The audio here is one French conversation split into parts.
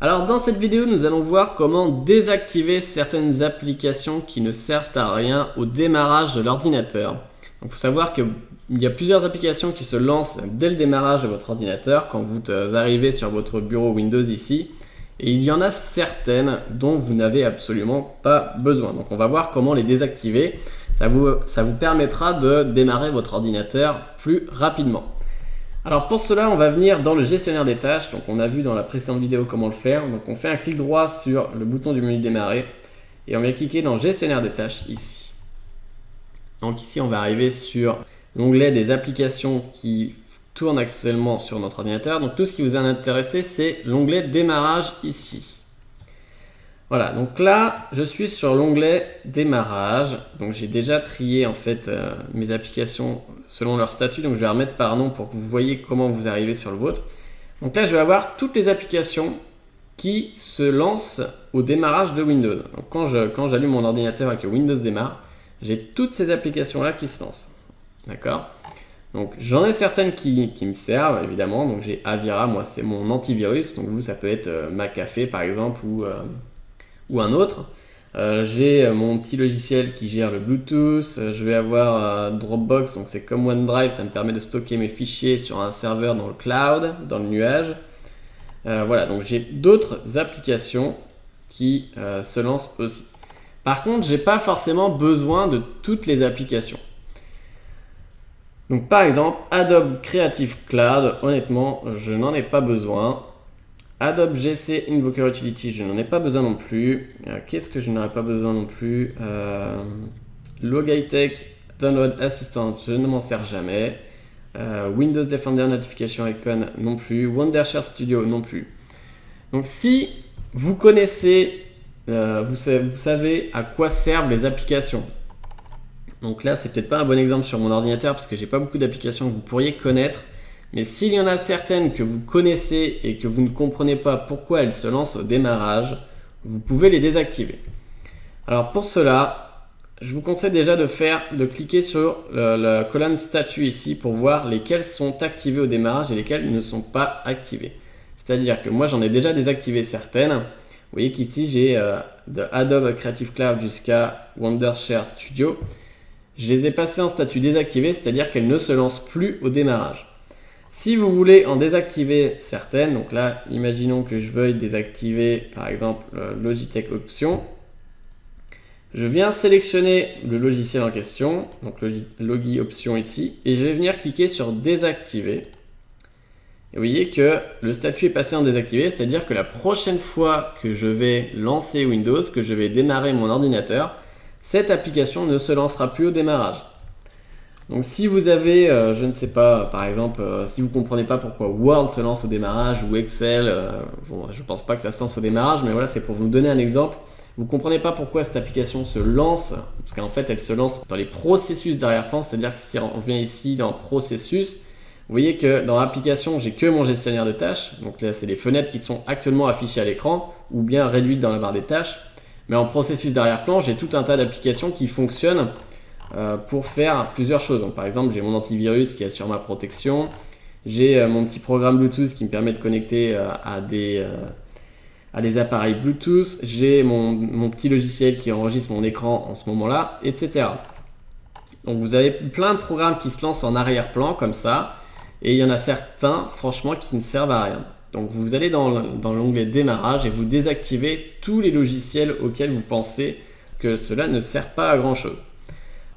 Alors dans cette vidéo, nous allons voir comment désactiver certaines applications qui ne servent à rien au démarrage de l'ordinateur. Donc il faut savoir qu'il y a plusieurs applications qui se lancent dès le démarrage de votre ordinateur quand vous arrivez sur votre bureau Windows ici. Et il y en a certaines dont vous n'avez absolument pas besoin. Donc on va voir comment les désactiver. Ça vous permettra de démarrer votre ordinateur plus rapidement. Alors pour cela, on va venir dans le gestionnaire des tâches. Donc on a vu dans la précédente vidéo comment le faire. Donc on fait un clic droit sur le bouton du menu démarrer et on va cliquer dans gestionnaire des tâches ici. Donc ici on va arriver sur l'onglet des applications qui tournent actuellement sur notre ordinateur. Donc tout ce qui vous a intéressé, c'est l'onglet démarrage ici. Voilà, donc là je suis sur l'onglet démarrage. Donc j'ai déjà trié en fait mes applications selon leur statut. Donc je vais remettre par nom pour que vous voyez comment vous arrivez sur le vôtre. Donc là je vais avoir toutes les applications qui se lancent au démarrage de Windows. Donc quand j'allume mon ordinateur et que Windows démarre, j'ai toutes ces applications là qui se lancent. D'accord ? Donc j'en ai certaines qui me servent évidemment. Donc j'ai Avira, moi c'est mon antivirus. Donc vous ça peut être McAfee par exemple ou un autre. J'ai mon petit logiciel qui gère le Bluetooth. Je vais avoir Dropbox, donc c'est comme OneDrive, ça me permet de stocker mes fichiers sur un serveur dans le cloud, dans le nuage. Voilà, donc j'ai d'autres applications qui se lancent aussi. Par contre, j'ai pas forcément besoin de toutes les applications. Donc par exemple, Adobe Creative Cloud, honnêtement, je n'en ai pas besoin. Adobe GC Invoker Utility, je n'en ai pas besoin non plus. Qu'est-ce que je n'aurais pas besoin non plus Logitech Download Assistant, je ne m'en sers jamais. Windows Defender Notification Icon non plus. Wondershare Studio non plus. Donc si vous connaissez, vous savez à quoi servent les applications. Donc là, c'est peut-être pas un bon exemple sur mon ordinateur parce que j'ai pas beaucoup d'applications que vous pourriez connaître. Mais s'il y en a certaines que vous connaissez et que vous ne comprenez pas pourquoi elles se lancent au démarrage, vous pouvez les désactiver. Alors pour cela, je vous conseille déjà de cliquer sur la colonne statut ici pour voir lesquelles sont activées au démarrage et lesquelles ne sont pas activées. C'est-à-dire que moi j'en ai déjà désactivé certaines. Vous voyez qu'ici j'ai de Adobe Creative Cloud jusqu'à Wondershare Studio. Je les ai passées en statut désactivé, c'est-à-dire qu'elles ne se lancent plus au démarrage. Si vous voulez en désactiver certaines, donc là, imaginons que je veuille désactiver par exemple Logitech Options. Je viens sélectionner le logiciel en question, donc Logi Options ici, et je vais venir cliquer sur désactiver. Et vous voyez que le statut est passé en désactivé, c'est-à-dire que la prochaine fois que je vais lancer Windows, que je vais démarrer mon ordinateur, cette application ne se lancera plus au démarrage. Donc si vous avez, je ne sais pas, par exemple, si vous ne comprenez pas pourquoi Word se lance au démarrage ou Excel, bon, je ne pense pas que ça se lance au démarrage, mais voilà, c'est pour vous donner un exemple. Vous ne comprenez pas pourquoi cette application se lance, parce qu'en fait, elle se lance dans les processus d'arrière-plan, c'est-à-dire que si on vient ici dans processus, vous voyez que dans l'application, j'ai que mon gestionnaire de tâches. Donc là, c'est les fenêtres qui sont actuellement affichées à l'écran ou bien réduites dans la barre des tâches. Mais en processus d'arrière-plan, j'ai tout un tas d'applications qui fonctionnent pour faire plusieurs choses. Donc, par exemple, j'ai mon antivirus qui assure ma protection. J'ai mon petit programme Bluetooth qui me permet de connecter à des appareils Bluetooth. J'ai mon petit logiciel qui enregistre mon écran en ce moment-là, etc. Donc, vous avez plein de programmes qui se lancent en arrière-plan comme ça. Et il y en a certains, franchement, qui ne servent à rien. Donc, vous allez dans l'onglet démarrage et vous désactivez tous les logiciels auxquels vous pensez que cela ne sert pas à grand-chose.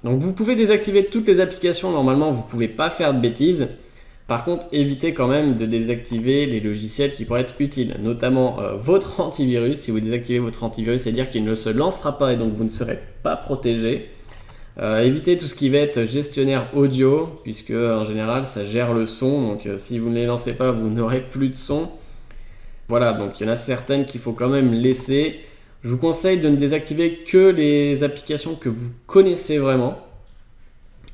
Donc vous pouvez désactiver toutes les applications, normalement vous ne pouvez pas faire de bêtises. Par contre, évitez quand même de désactiver les logiciels qui pourraient être utiles, notamment votre antivirus. Si vous désactivez votre antivirus, c'est-à-dire qu'il ne se lancera pas et donc vous ne serez pas protégé. Évitez tout ce qui va être gestionnaire audio, puisque en général ça gère le son, donc si vous ne les lancez pas, vous n'aurez plus de son. Voilà, donc il y en a certaines qu'il faut quand même laisser. Je vous conseille de ne désactiver que les applications que vous connaissez vraiment,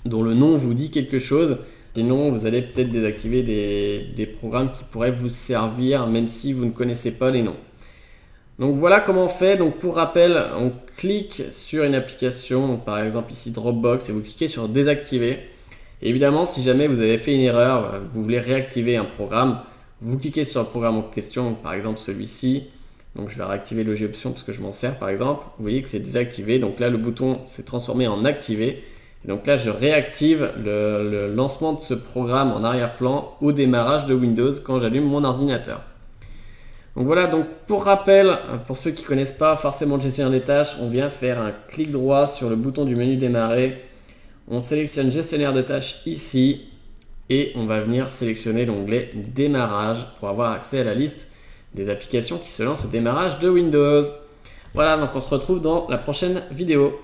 dont le nom vous dit quelque chose. Sinon, vous allez peut-être désactiver des programmes qui pourraient vous servir, même si vous ne connaissez pas les noms. Donc voilà comment on fait. Donc pour rappel, on clique sur une application, donc par exemple ici Dropbox, et vous cliquez sur désactiver. Et évidemment, si jamais vous avez fait une erreur, vous voulez réactiver un programme, Vous cliquez sur le programme en question, par exemple celui-ci. Donc je vais réactiver Logis Options parce que je m'en sers par exemple. Vous voyez que c'est désactivé. Donc là, le bouton s'est transformé en activé. Et donc là, je réactive le lancement de ce programme en arrière-plan au démarrage de Windows quand j'allume mon ordinateur. Donc voilà, donc pour rappel, pour ceux qui ne connaissent pas forcément le gestionnaire des tâches, on vient faire un clic droit sur le bouton du menu démarrer. On sélectionne gestionnaire de tâches ici et on va venir sélectionner l'onglet démarrage pour avoir accès à la liste des applications qui se lancent au démarrage de Windows. Voilà, donc on se retrouve dans la prochaine vidéo.